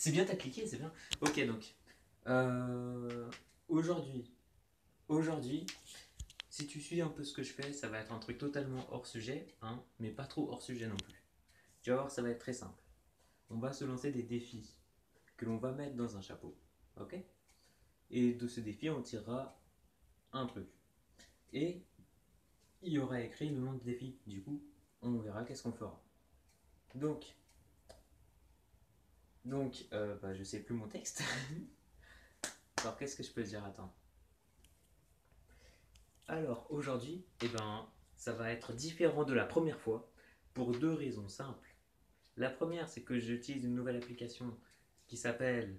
C'est bien, t'as cliqué, c'est bien. Ok, donc. Aujourd'hui, aujourd'hui, si tu suis un peu ce que je fais, ça va être un truc totalement hors sujet, hein, mais pas trop hors sujet non plus. Tu vas voir, ça va être très simple. On va se lancer des défis que l'on va mettre dans un chapeau. Ok. Et de ce défi, on tirera un truc. Et il y aura écrit le nom du défi. Du coup, on verra qu'est-ce qu'on fera. Donc, je sais plus mon texte. Alors, qu'est-ce que je peux dire? Attends. Alors, aujourd'hui, ça va être différent de la première fois pour deux raisons simples. La première, c'est que j'utilise une nouvelle application qui s'appelle.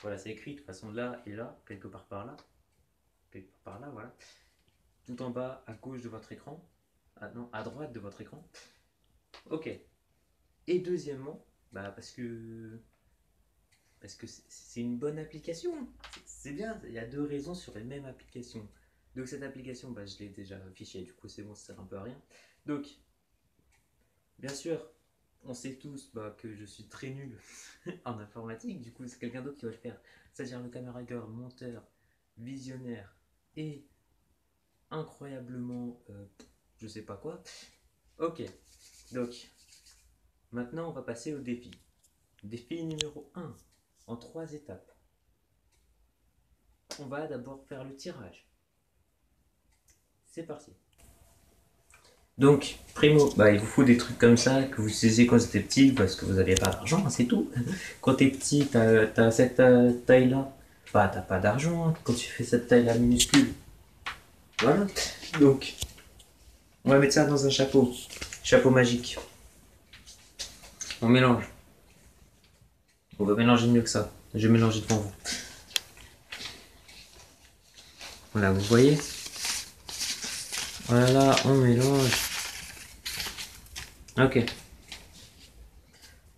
Voilà, c'est écrit de toute façon là et là, quelque part par là. Quelque part par là, voilà. Tout en bas, à gauche de votre écran. Ah non, à droite de votre écran. Ok. Et deuxièmement, parce que c'est une bonne application. C'est bien, il y a deux raisons sur les mêmes applications. Donc cette application, je l'ai déjà affichée, du coup c'est bon, ça sert un peu à rien. Donc, bien sûr, on sait tous que je suis très nul en informatique, du coup c'est quelqu'un d'autre qui va le faire. C'est-à-dire le cameraman, monteur, visionnaire et incroyablement, je sais pas quoi. Ok, donc maintenant on va passer au défi. Défi numéro un en 3 étapes. On va d'abord faire le tirage. C'est parti. Donc, primo, il vous faut des trucs comme ça que vous utilisez quand vous étiez petit parce que vous n'avez pas d'argent, c'est tout. Quand t'es petit, t'as cette taille-là, t'as pas d'argent quand tu fais cette taille-là minuscule. Voilà. Donc, on va mettre ça dans un chapeau. Chapeau magique. On mélange. On va mélanger mieux que ça. Je vais mélanger devant vous. Voilà, vous voyez? Voilà, on mélange. Ok.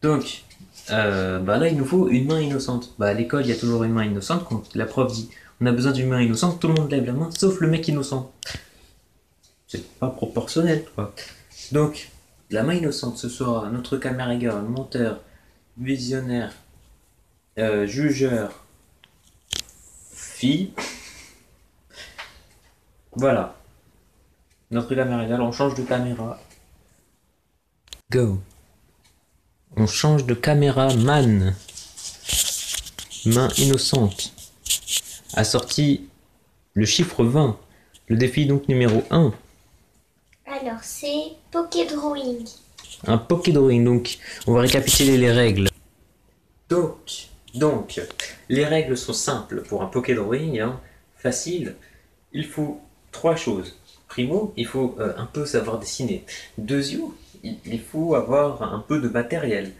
Donc, là, il nous faut une main innocente. À l'école, il y a toujours une main innocente. Quand la prof dit on a besoin d'une main innocente, tout le monde lève la main, sauf le mec innocent. C'est pas proportionnel, quoi. Donc, la main innocente, ce sera notre cameraman, monteur, visionnaire, jugeur, fille. Voilà. Notre cameraman, on change de caméra. Go. On change de caméraman. Main innocente. Assorti le chiffre 20. Le défi donc numéro 1. Alors, c'est Pokédrawing. Un Pokédrawing, donc on va récapituler les règles. Donc, les règles sont simples pour un Pokédrawing, hein, facile. Il faut 3 choses. Primo, il faut un peu savoir dessiner. Deuxièmement, il faut avoir un peu de matériel.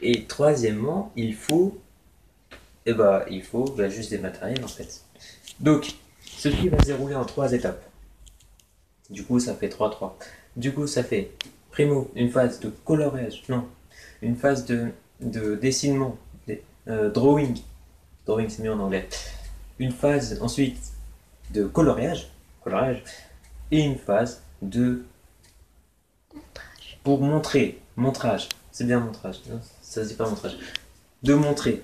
Et troisièmement, il faut juste des matériels en fait. Donc, ceci va se dérouler en 3 étapes. Du coup, ça fait 3-3. Du coup, ça fait, primo, une phase de coloriage, non, une phase de dessinement, drawing. Drawing, c'est mieux en anglais. Une phase ensuite de coloriage, et une phase de pour montrage. C'est bien montrage, non, ça se dit pas montrage. De montrer,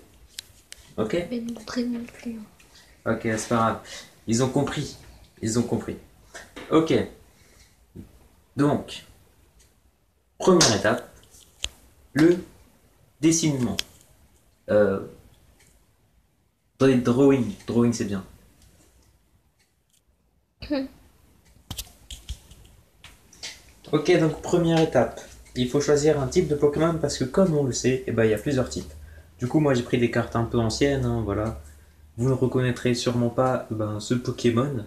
ok? Mais montrer non plus. Ok, c'est pas grave. Ils ont compris. Ils ont compris. Ok. Donc, première étape, le dessinement. Euh, drawing. Drawing, c'est bien. Ok, donc première étape. Il faut choisir un type de Pokémon parce que comme on le sait, il y a plusieurs types. Du coup, moi j'ai pris des cartes un peu anciennes, hein, voilà. Vous ne reconnaîtrez sûrement pas ce Pokémon.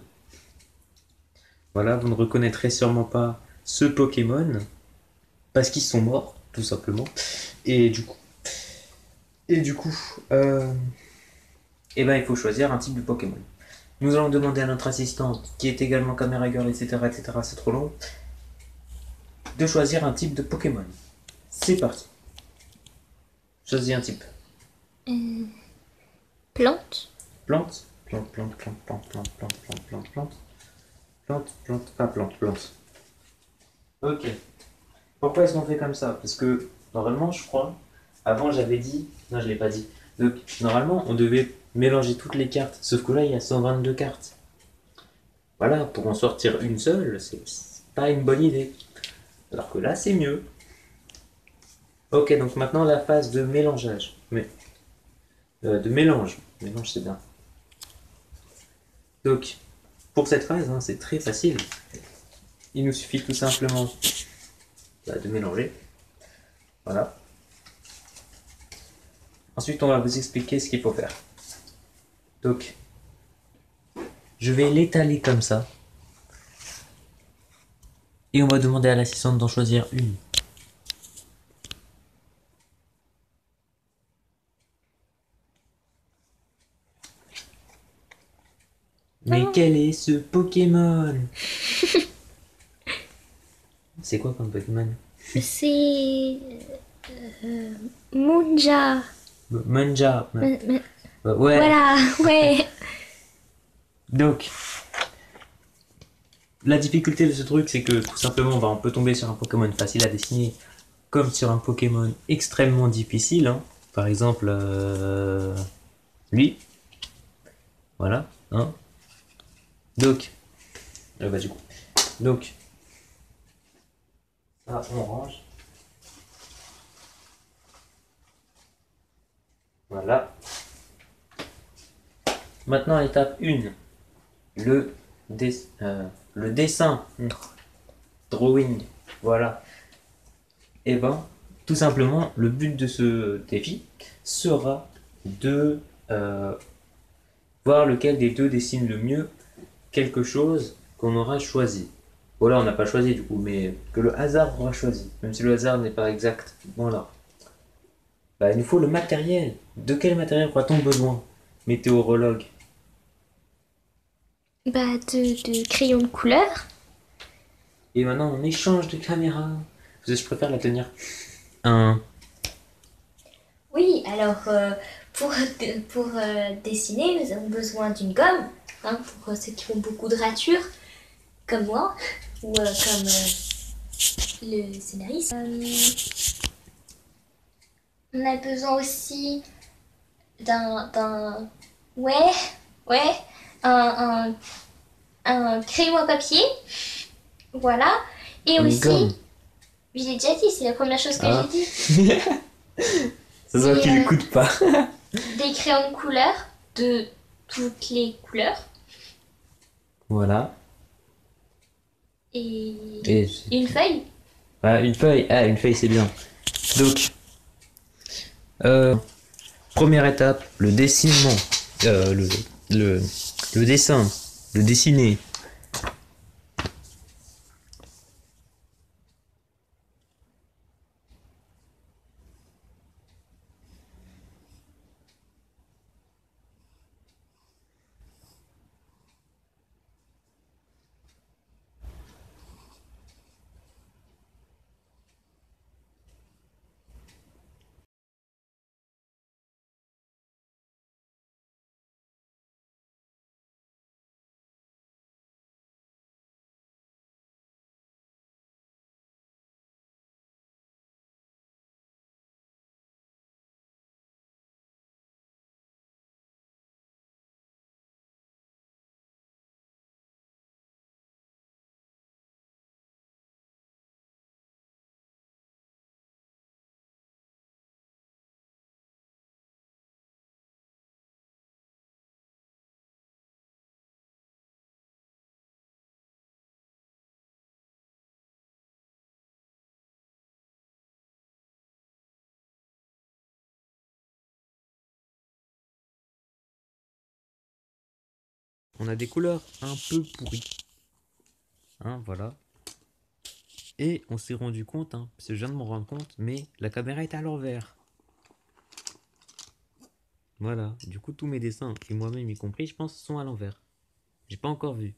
Voilà, vous ne reconnaîtrez sûrement pas ce Pokémon parce qu'ils sont morts, tout simplement. Et du coup, et du coup, euh, il faut choisir un type de Pokémon. Nous allons demander à notre assistante, qui est également caméra girl, etc., etc., c'est trop long, de choisir un type de Pokémon. C'est parti. Choisis un type. Plante. Plante. Plante, plante, plante, plante, plante, plante, plante, plante, plante. Plante, plante, pas plante, plante. Ok. Pourquoi est-ce qu'on fait comme ça? Parce que, normalement, je crois, avant j'avais dit, non je l'ai pas dit, donc normalement on devait mélanger toutes les cartes, sauf que là il y a 122 cartes. Voilà, pour en sortir une seule, c'est pas une bonne idée. Alors que là c'est mieux. Ok, donc maintenant la phase de mélangeage. Mais, de mélange. Mélange c'est bien. Donc, pour cette phase, hein, c'est très facile. Il nous suffit tout simplement de mélanger. Voilà. Ensuite, on va vous expliquer ce qu'il faut faire. Donc, je vais l'étaler comme ça. Et on va demander à l'assistante d'en choisir une. Mais Oh. quel est ce Pokémon? C'est quoi comme Pokémon? C'est Munja. Manja. Mais- Ouais. Voilà, ouais. Donc, la difficulté de ce truc, c'est que tout simplement, on peut tomber sur un Pokémon facile à dessiner, comme sur un Pokémon extrêmement difficile. Hein. Par exemple, lui. Voilà. Hein. Donc, bah du coup. Donc, ça, on range. Voilà. Maintenant, étape 1. Le, le dessin. Drawing. Voilà. Et ben, tout simplement, le but de ce défi sera de voir lequel des deux dessine le mieux quelque chose qu'on aura choisi. Voilà, on n'a pas choisi du coup, mais que le hasard aura choisi, même si le hasard n'est pas exact. Voilà. Bah, il nous faut le matériel. De quel matériel aura-t-on besoin? Météorologue. Bah, de crayons de couleur. Et maintenant, on échange de caméra. Je préfère la tenir. Un. Oui, alors pour dessiner, nous avons besoin d'une gomme, hein, pour ceux qui font beaucoup de ratures, comme moi, ou comme le scénariste. On a besoin aussi d'un ouais, ouais, un, un crayon à papier, voilà, et Une aussi, gomme. je l'ai déjà dit, c'est la première chose que Ah. j'ai dit, Ça se voit Et, qu'il écoute pas. des crayons de couleur de toutes les couleurs. Voilà. Et Et une feuille. ah, une feuille. Ah, une feuille, c'est bien. Donc, euh, première étape, le dessinement. Euh, le, le, le dessin. Le dessiner. On a des couleurs un peu pourries. Hein, voilà. Et on s'est rendu compte, hein, parce que je viens de m'en rendre compte, mais la caméra est à l'envers. Voilà. Du coup, tous mes dessins, et moi-même y compris, je pense, sont à l'envers. J'ai pas encore vu.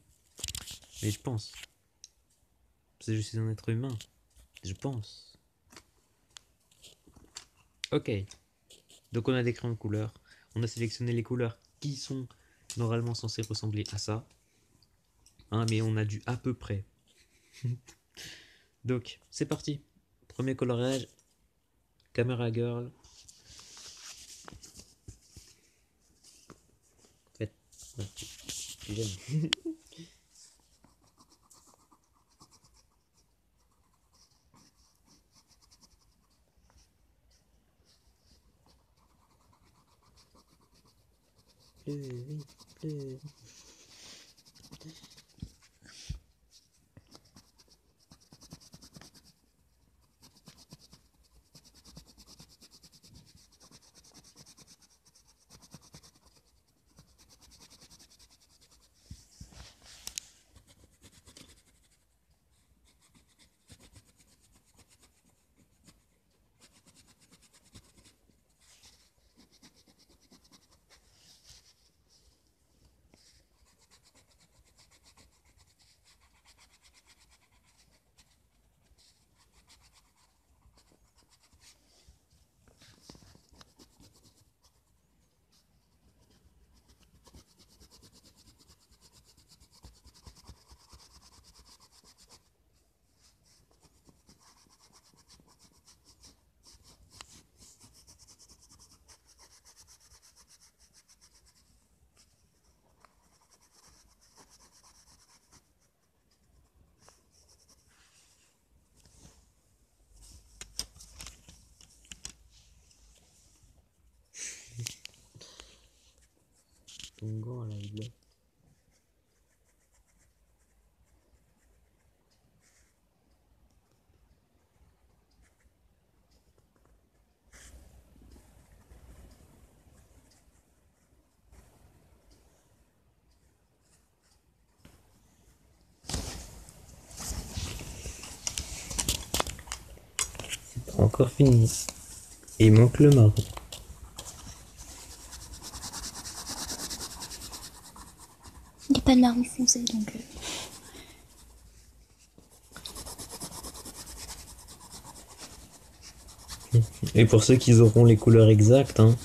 Mais je pense. Parce que je suis un être humain. Je pense. Ok. Donc on a des crayons de couleur. On a sélectionné les couleurs qui sont normalement censées ressembler à ça. Hein, mais on a dû à peu près. Donc, c'est parti. Premier coloriage. Camera girl. J'aime. Plus vite, plus vite. Ton gant là, il est. C'est pas encore fini. Et il manque le marron. Il n'y a pas de marron foncé donc. Et pour ceux qui auront les couleurs exactes, hein,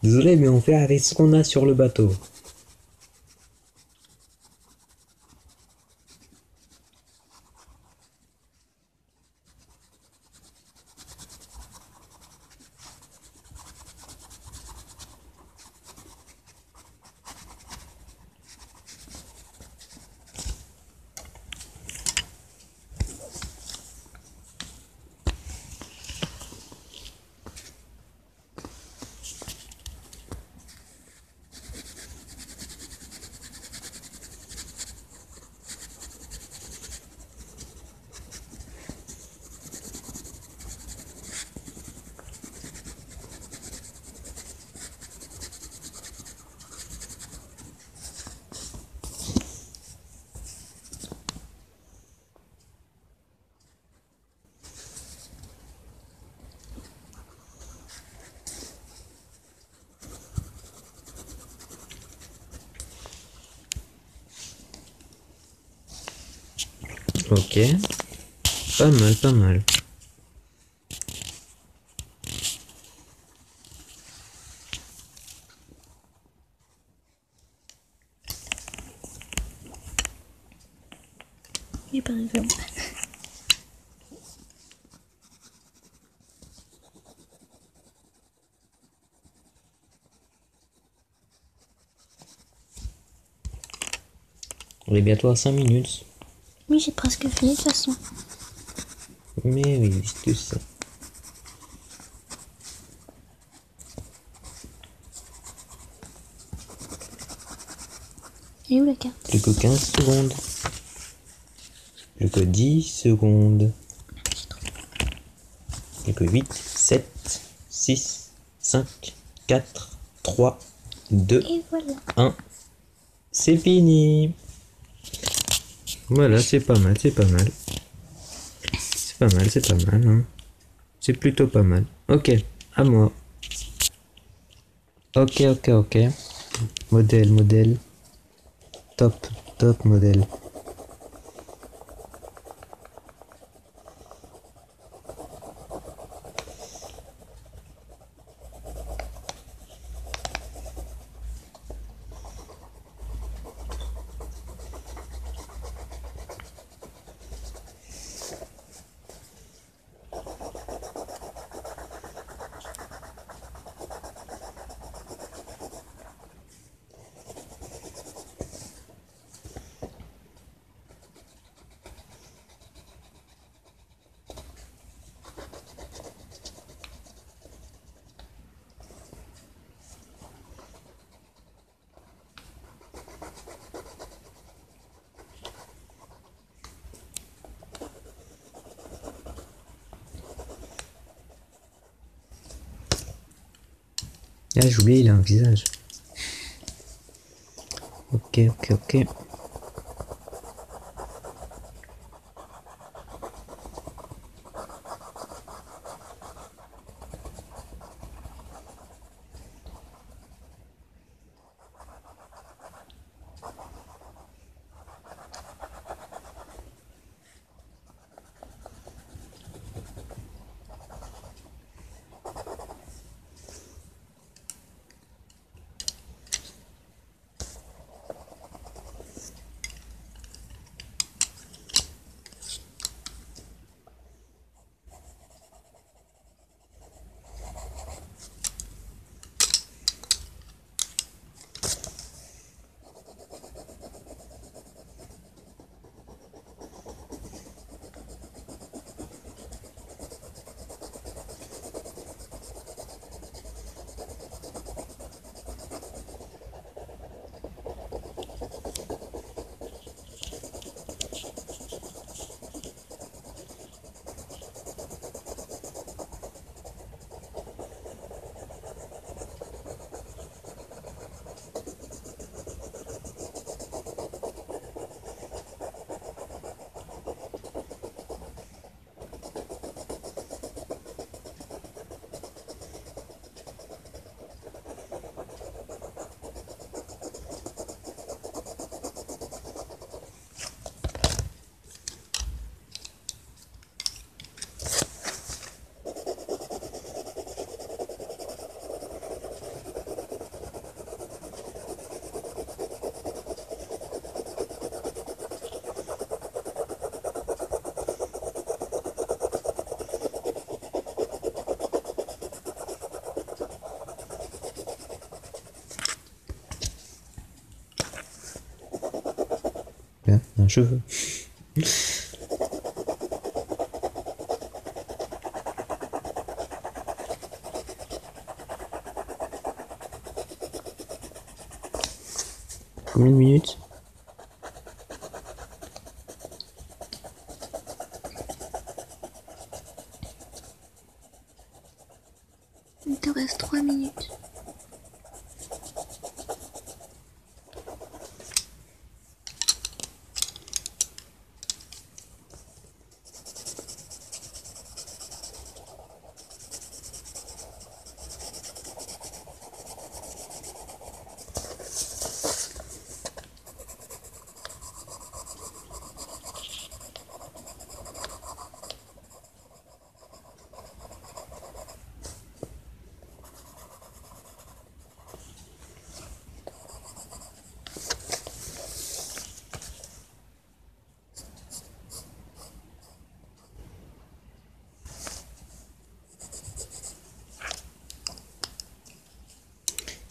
désolé, mais on fait avec ce qu'on a sur le bateau. Ok. Pas mal, pas mal. Il est pas arrivé. On est bientôt à 5 minutes. Oui, j'ai presque fini de toute façon. Mais oui, c'est tout ça. Et où la carte? Plus que 15 secondes. Plus que 10 secondes. Plus que 8, 7, 6, 5, 4, 3, 2, Et voilà. 1. C'est fini. Voilà, c'est pas mal, c'est pas mal. C'est pas mal, c'est pas mal. Hein. C'est plutôt pas mal. Ok, à moi. Ok, ok, ok. Modèle, modèle. Top, top modèle. Ah, j'ai oublié, il a un visage. Ok, ok, ok. Là, un cheveu. Combien de minutes? Il te reste 3 minutes.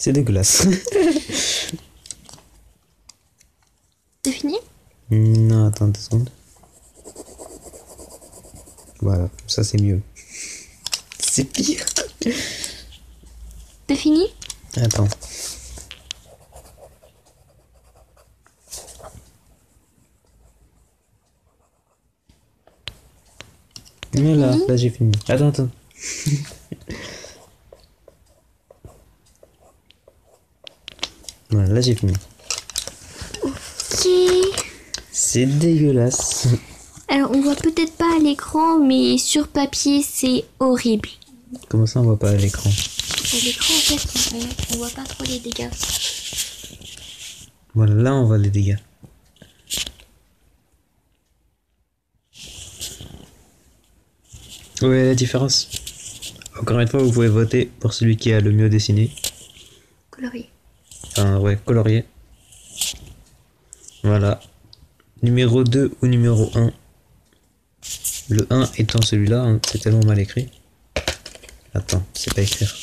C'est dégueulasse. C'est fini? Non, attends 2 secondes. Voilà, ça c'est mieux. C'est pire. C'est fini? Attends. Voilà, là j'ai fini. Attends. Voilà, là j'ai fini. Ok. C'est dégueulasse. Alors on voit peut-être pas à l'écran, mais sur papier c'est horrible. Comment ça on voit pas à l'écran? À l'écran en fait on voit pas trop les dégâts. Voilà, là on voit les dégâts. Ouais, la différence. Encore une fois, vous pouvez voter pour celui qui a le mieux dessiné. Colorié. Enfin, ouais, colorié. Voilà. Numéro 2 ou numéro 1. Le 1 étant celui-là, hein, c'est tellement mal écrit. Attends, c'est pas écrire.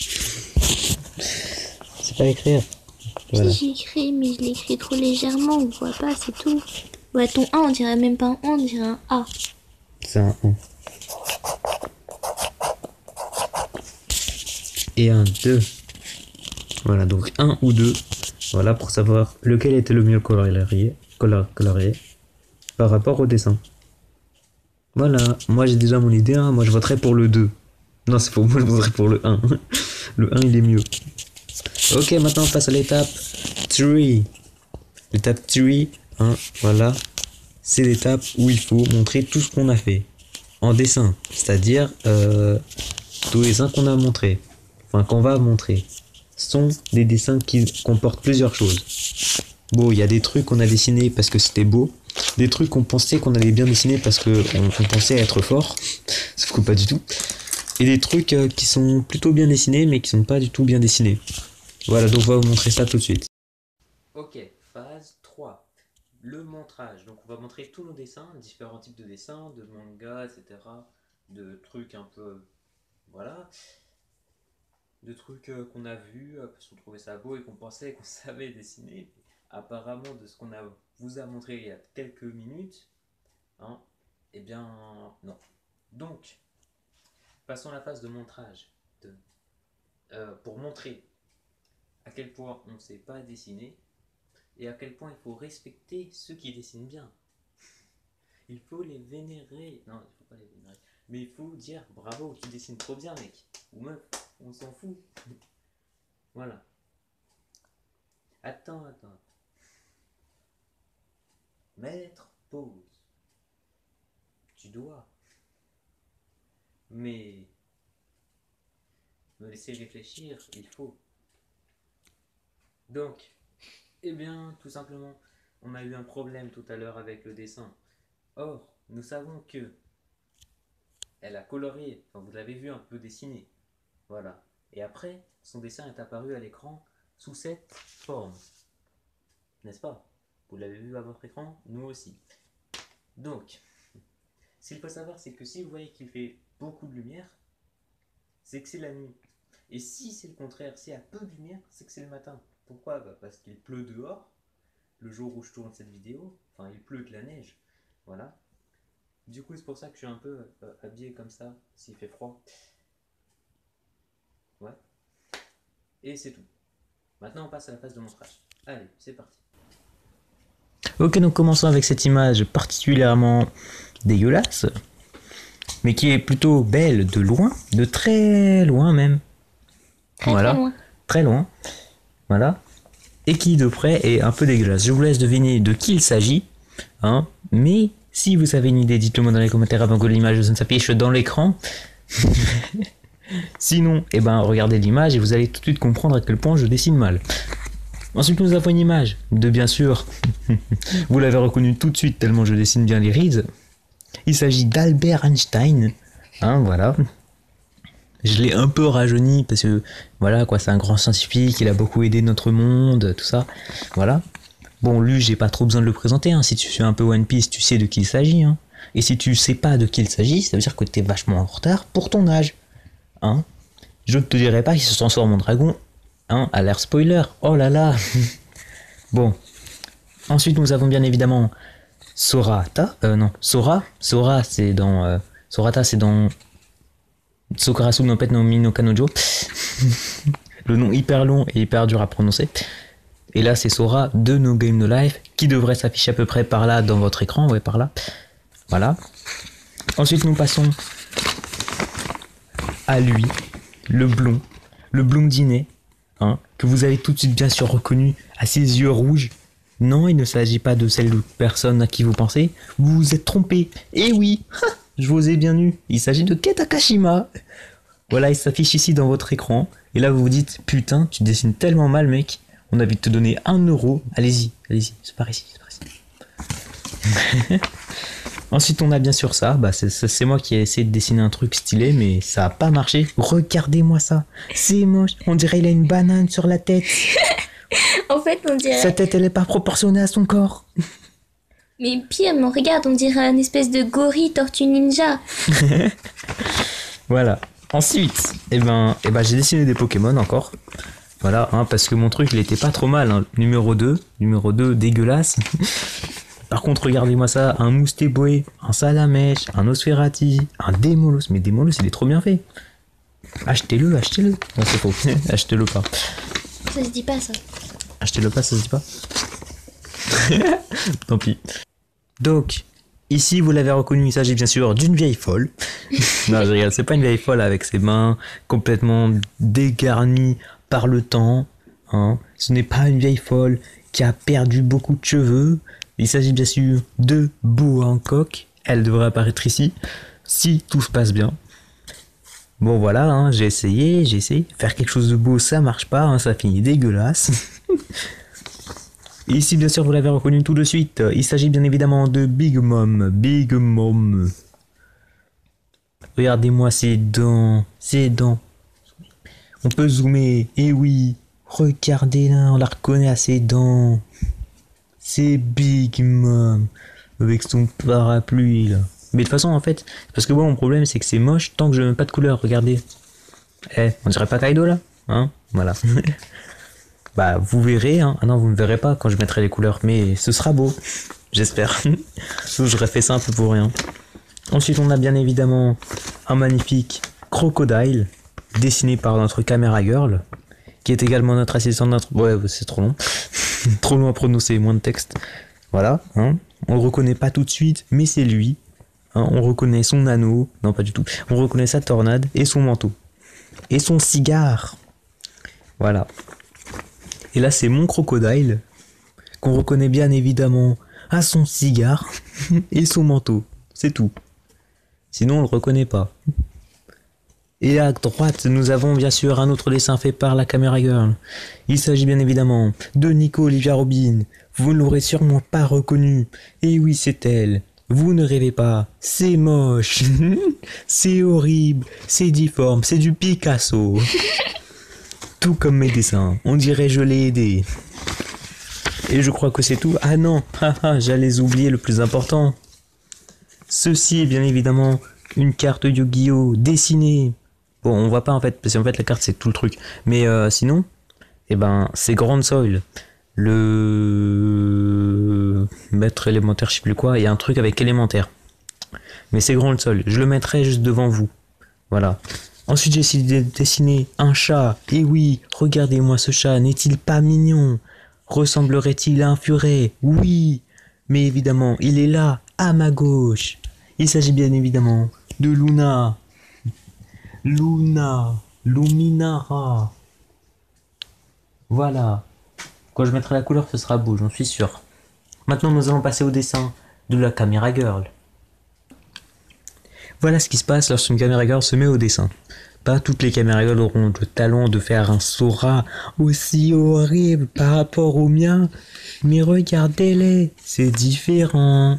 C'est pas écrire. Voilà. Si j'ai écrit, mais je l'ai écrit trop légèrement, on voit pas, c'est tout. Ouais, ton A on dirait même pas un A, on dirait un A. C'est un 1. Et un 2. Voilà, donc 1 ou 2. Voilà, pour savoir lequel était le mieux colorié par rapport au dessin. Voilà, moi j'ai déjà mon idée, hein. Moi je voterai pour le 2. Non, c'est faux, moi je voterai pour le 1. Le 1 il est mieux. Ok, maintenant on passe à l'étape 3. L'étape 3, hein, voilà. C'est l'étape où il faut montrer tout ce qu'on a fait en dessin. C'est-à-dire tous les dessins qu'on a montrés, enfin qu'on va montrer, sont des dessins qui comportent plusieurs choses. Bon, il y a des trucs qu'on a dessinés parce que c'était beau, des trucs qu'on pensait qu'on allait bien dessiner parce qu'on pensait être fort, sauf que pas du tout. Et des trucs qui sont plutôt bien dessinés mais qui sont pas du tout bien dessinés. Voilà, donc on va vous montrer ça tout de suite. Ok, phase 3. Le montrage. Donc on va montrer tous nos dessins, différents types de dessins, de manga, etc. De trucs un peu... Voilà. De trucs qu'on a vus, parce qu'on trouvait ça beau et qu'on pensait qu'on savait dessiner. Apparemment, de ce qu'on vous a montré il y a quelques minutes, hein, eh bien, non. Donc, passons à la phase de montrage. Pour montrer à quel point on ne sait pas dessiner et à quel point il faut respecter ceux qui dessinent bien. Il faut les vénérer. Non, il faut pas les vénérer. Mais il faut dire bravo, tu dessines trop bien, mec. Ou meuf, on s'en fout. Voilà. Attends. Mettre pause. Tu dois. Mais me laisser réfléchir, il faut. Donc, eh bien, tout simplement, on a eu un problème tout à l'heure avec le dessin. Or, nous savons que elle a colorié, enfin vous l'avez vu un peu dessiné. Voilà. Et après, son dessin est apparu à l'écran sous cette forme. N'est-ce pas? Vous l'avez vu à votre écran? Nous aussi. Donc, ce qu'il faut savoir, c'est que si vous voyez qu'il fait beaucoup de lumière, c'est que c'est la nuit. Et si c'est le contraire, s'il y a peu de lumière, c'est que c'est le matin. Pourquoi? Parce qu'il pleut dehors, le jour où je tourne cette vidéo. Enfin, il pleut de la neige. Voilà. Du coup, c'est pour ça que je suis un peu habillé comme ça, s'il fait froid. Ouais. Et c'est tout. Maintenant, on passe à la phase de montrage. Allez, c'est parti. Ok, donc commençons avec cette image particulièrement dégueulasse, mais qui est plutôt belle de loin, de très loin même. Voilà, Très loin. Très loin. Voilà. Et qui de près est un peu dégueulasse. Je vous laisse deviner de qui il s'agit, hein. Mais si vous avez une idée, dites-le moi dans les commentaires avant que l'image ne s'affiche dans l'écran. Sinon, eh ben, regardez l'image et vous allez tout de suite comprendre à quel point je dessine mal. Ensuite, nous avons une image de, bien sûr, vous l'avez reconnu tout de suite tellement je dessine bien les rides. Il s'agit d'Albert Einstein. Hein, voilà. Je l'ai un peu rajeuni parce que, voilà, quoi, c'est un grand scientifique, il a beaucoup aidé notre monde, tout ça. Voilà. Bon, lui, j'ai pas trop besoin de le présenter. Hein. Si tu suis un peu One Piece, tu sais de qui il s'agit. Hein. Et si tu sais pas de qui il s'agit, ça veut dire que t'es vachement en retard pour ton âge. Hein. Je ne te dirai pas qu'il se transforme en dragon. Hein, à l'air spoiler. Oh là là. Bon. Ensuite, nous avons bien évidemment Sorata. Non, Sora. Sora, c'est dans... Sorata, c'est dans... Sokarasu no Pet no Mi no Kanojo. Le nom hyper long et hyper dur à prononcer. Et là, c'est Sora de No Game No Life, qui devrait s'afficher à peu près par là dans votre écran. Ouais, par là. Voilà. Ensuite, nous passons à lui, le blond, le blondinet, hein, que vous avez tout de suite bien sûr reconnu à ses yeux rouges. Non, il ne s'agit pas de celle de personne à qui vous pensez. Vous vous êtes trompé. Eh oui, je vous ai bien eu. Il s'agit de Kei Takashima. Voilà, il s'affiche ici dans votre écran. Et là, vous vous dites, putain, tu dessines tellement mal, mec. On a envie de te donner 1 euro. Allez-y, c'est par ici, Ensuite, on a bien sûr ça. Bah, c'est moi qui ai essayé de dessiner un truc stylé, mais ça n'a pas marché. Regardez-moi ça. C'est moche. On dirait qu'il a une banane sur la tête. En fait, on dirait... Sa tête, elle est pas proportionnée à son corps. Mais pire, mais regarde, on dirait une espèce de gorille tortue ninja. Voilà. Ensuite, j'ai dessiné des Pokémon encore. Voilà, hein, parce que mon truc, il était pas trop mal. Hein. Numéro 2, dégueulasse. Par contre, regardez-moi ça, un Mousteboé, un Salamèche, un Osferati, un Démolos. Mais Démolos, il est trop bien fait. Achetez-le. Non, c'est faux. Achetez-le pas. Ça se dit pas, ça. Achetez-le pas, ça se dit pas. Tant pis. Donc, ici, vous l'avez reconnu, il s'agit bien sûr d'une vieille folle. Non, je regarde, c'est pas une vieille folle avec ses mains complètement dégarnies par le temps. hein. Ce n'est pas une vieille folle qui a perdu beaucoup de cheveux. Il s'agit bien sûr de Beau Hancock. Elle devrait apparaître ici, si tout se passe bien. Bon voilà, hein, j'ai essayé. Faire quelque chose de beau, ça marche pas, hein, ça finit dégueulasse. Ici, bien sûr, vous l'avez reconnu tout de suite. Il s'agit bien évidemment de Big Mom. Big Mom. Regardez-moi ses dents. On peut zoomer. Eh oui. Regardez-la, on la reconnaît à ses dents. C'est Big Mom. Avec son parapluie, là. Mais de toute façon, en fait, parce que moi, mon problème, c'est que c'est moche tant que je mets pas de couleur. Regardez. On dirait pas Kaido, là, hein? Voilà. Bah, vous verrez, hein. Ah non, vous ne verrez pas quand je mettrai les couleurs, mais ce sera beau, j'espère. J'aurais fait ça un peu pour rien. Ensuite, on a bien évidemment un magnifique crocodile, dessiné par notre caméra girl, qui est également notre assistante. Ouais, c'est trop long. Trop long à prononcer, moins de texte. Voilà, hein. On le reconnaît pas tout de suite, mais c'est lui. Hein, on reconnaît son anneau, non pas du tout. On reconnaît sa tornade et son manteau. Et son cigare. Voilà. Et là, c'est mon crocodile, qu'on reconnaît bien évidemment à son cigare et son manteau. C'est tout. Sinon, on le reconnaît pas. Et à droite, nous avons bien sûr un autre dessin fait par la caméra girl. Il s'agit bien évidemment de Nico Olivia Robin. Vous ne l'aurez sûrement pas reconnu. Et oui, c'est elle. Vous ne rêvez pas. C'est moche. C'est horrible. C'est difforme. C'est du Picasso. Tout comme mes dessins. On dirait je l'ai aidé. Et je crois que c'est tout. Ah non, j'allais oublier le plus important. Ceci est bien évidemment une carte Yu-Gi-Oh! Dessinée. Bon, on voit pas en fait, parce qu'en fait la carte c'est tout le truc. Mais sinon, c'est Grand Soil. Le maître élémentaire, je sais plus quoi, il y a un truc avec élémentaire. Mais c'est Grand Soil. Je le mettrai juste devant vous. Voilà. Ensuite, j'ai essayé de dessiner un chat. Et oui, regardez-moi ce chat, n'est-il pas mignon? Ressemblerait-il à un furet? Oui, mais évidemment, il est là, à ma gauche. Il s'agit bien évidemment de Luna. Luminara. Voilà. Quand je mettrai la couleur, ce sera beau, j'en suis sûr. Maintenant, nous allons passer au dessin de la caméra girl. Voilà ce qui se passe lorsqu'une caméra girl se met au dessin. Pas toutes les caméras girl auront le talent de faire un Sora aussi horrible par rapport au mien. Mais regardez-les, c'est différent.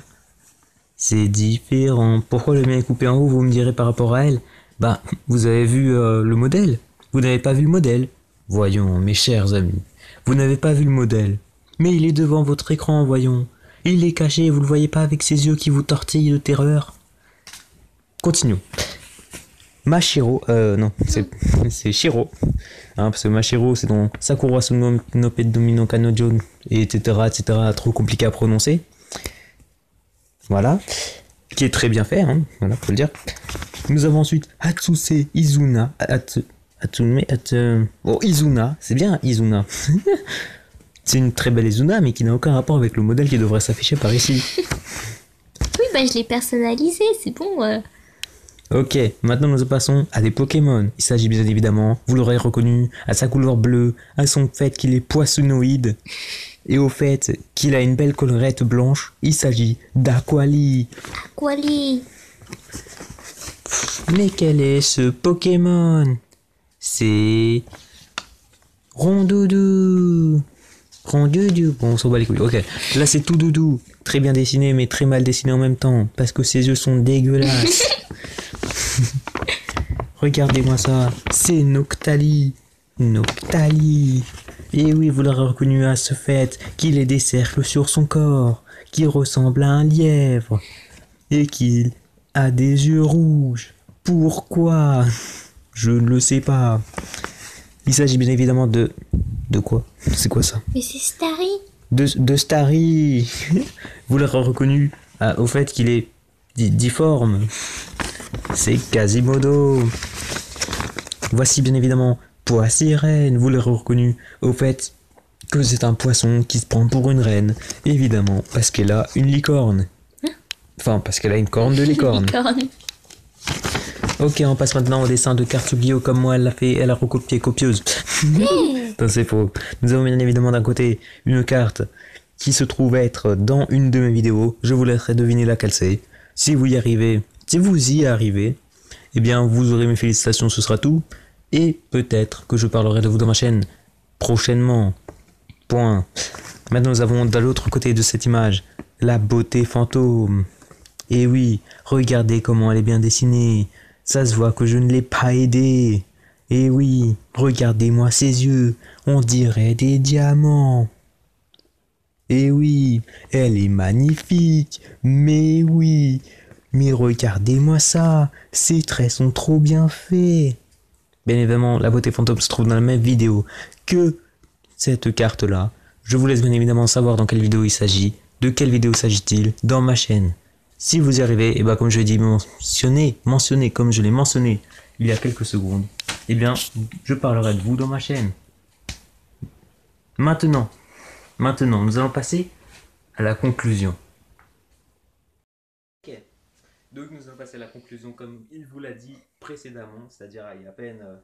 C'est différent. Pourquoi le mien est coupé en haut, vous me direz par rapport à elle? Bah, vous avez vu le modèle? Vous n'avez pas vu le modèle? Voyons, mes chers amis, vous n'avez pas vu le modèle. Mais il est devant votre écran, voyons. Il est caché, vous le voyez pas avec ses yeux qui vous tortillent de terreur. Continuons. Mashiro, non, c'est Shiro. Hein, parce que Mashiro, c'est dans Sakura Suno Nope Domino Kanojo, etc., etc., trop compliqué à prononcer. Voilà. Qui est très bien fait, hein, voilà, faut le dire. Nous avons ensuite Hatsuse Izuna. Izuna, c'est bien Izuna. C'est une très belle Izuna, mais qui n'a aucun rapport avec le modèle qui devrait s'afficher par ici. Oui, je l'ai personnalisé, c'est bon. Ok, maintenant nous passons à des Pokémon. Il s'agit bien évidemment, vous l'aurez reconnu, à sa couleur bleue, à son fait qu'il est poissonnoïde, et au fait qu'il a une belle collerette blanche. Il s'agit d'Aquali. Aquali. Mais quel est ce Pokémon? C'est Rondoudou. Rondoudou. Bon, on s'en bat les couilles. Ok, là c'est tout doudou. Très bien dessiné, mais très mal dessiné en même temps, parce que ses yeux sont dégueulasses. Regardez-moi ça, c'est Noctali. Noctali. Et oui, vous l'aurez reconnu à ce fait qu'il ait des cercles sur son corps, qui ressemble à un lièvre, et qu'il a des yeux rouges. Pourquoi? Je ne le sais pas. Il s'agit bien évidemment de... De quoi? C'est quoi ça? Mais c'est Starry. De Starry. Vous l'aurez reconnu au fait qu'il est difforme. C'est Quasimodo. Voici bien évidemment Poissirène. Vous l'aurez reconnu au fait que c'est un poisson qui se prend pour une reine. Évidemment, parce qu'elle a une licorne. Enfin, parce qu'elle a une corne de licorne. Ok, on passe maintenant au dessin de carte Yu-Gi-Oh! Comme moi, elle l'a fait, elle a recopié copieuse. Ça, c'est faux. Nous avons bien évidemment d'un côté une carte qui se trouve être dans une de mes vidéos. Je vous laisserai deviner laquelle c'est. Si vous y arrivez, eh bien vous aurez mes félicitations, ce sera tout. Et peut-être que je parlerai de vous dans ma chaîne prochainement. Point. Maintenant nous avons de l'autre côté de cette image la beauté fantôme. Et oui, regardez comment elle est bien dessinée. Ça se voit que je ne l'ai pas aidée. Et oui, regardez-moi ses yeux, on dirait des diamants. Et oui, elle est magnifique. Mais oui, mais regardez-moi ça, ses traits sont trop bien faits. Bien évidemment, la beauté fantôme se trouve dans la même vidéo que cette carte-là. Je vous laisse bien évidemment savoir dans quelle vidéo il s'agit, de quelle vidéo s'agit-il dans ma chaîne. Si vous y arrivez, et bien comme je l'ai dit, mentionné comme je l'ai mentionné il y a quelques secondes, eh bien, je parlerai de vous dans ma chaîne. Maintenant, nous allons passer à la conclusion. Ok, donc nous allons passer à la conclusion comme il vous l'a dit précédemment, c'est-à-dire il y a à peine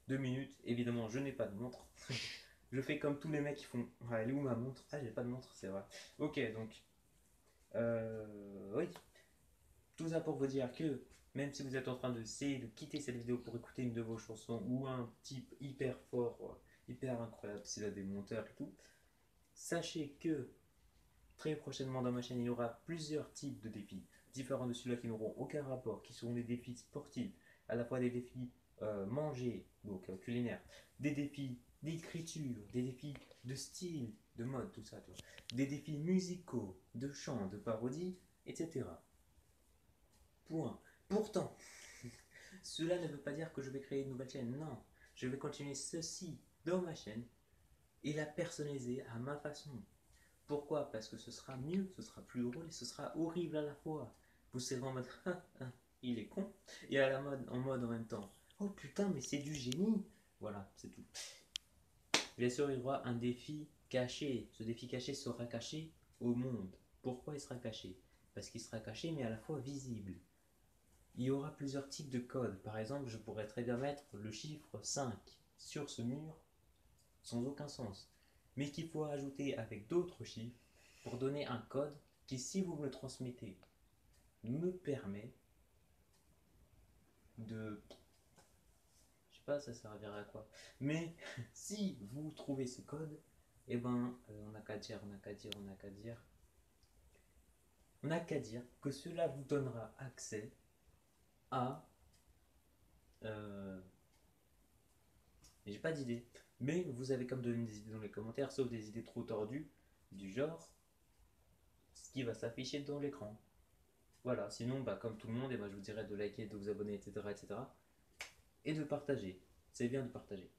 2 minutes. Évidemment, je n'ai pas de montre. Je fais comme tous les mecs qui font. Ah, elle est où ma montre? Ah, j'ai pas de montre, c'est vrai. Ok, donc. Oui. Tout ça pour vous dire que même si vous êtes en train d'essayer de quitter cette vidéo pour écouter une de vos chansons ou un type hyper fort, hyper incroyable, s'il a des monteurs et tout, sachez que très prochainement dans ma chaîne, il y aura plusieurs types de défis, différents de ceux-là qui n'auront aucun rapport, qui seront des défis sportifs, à la fois des défis manger, donc culinaire, des défis d'écriture, des défis de style, de mode, tout ça, des défis musicaux, de chant, de parodie, etc. Point. Pourtant, cela ne veut pas dire que je vais créer une nouvelle chaîne, non. Je vais continuer ceci dans ma chaîne et la personnaliser à ma façon. Pourquoi? Parce que ce sera mieux, ce sera plus drôle et ce sera horrible à la fois. Vous serez en mode il est con, et à la mode, en mode en même temps. Oh putain, mais c'est du génie. Voilà, c'est tout. Bien sûr, il y aura un défi caché. Ce défi caché sera caché au monde. Pourquoi il sera caché? Parce qu'il sera caché mais à la fois visible. Il y aura plusieurs types de codes. Par exemple, je pourrais très bien mettre le chiffre 5 sur ce mur sans aucun sens, mais qu'il faut ajouter avec d'autres chiffres pour donner un code qui, si vous me le transmettez, me permet de... Je sais pas, ça servira à quoi. Mais si vous trouvez ce code, eh ben, on n'a qu'à dire, que cela vous donnera accès à... j'ai pas d'idée. Mais vous avez comme donné des idées dans les commentaires, sauf des idées trop tordues, du genre ce qui va s'afficher dans l'écran. Voilà, sinon, bah, comme tout le monde, et bah, je vous dirais de liker, de vous abonner, etc., etc. Et de partager. C'est bien de partager.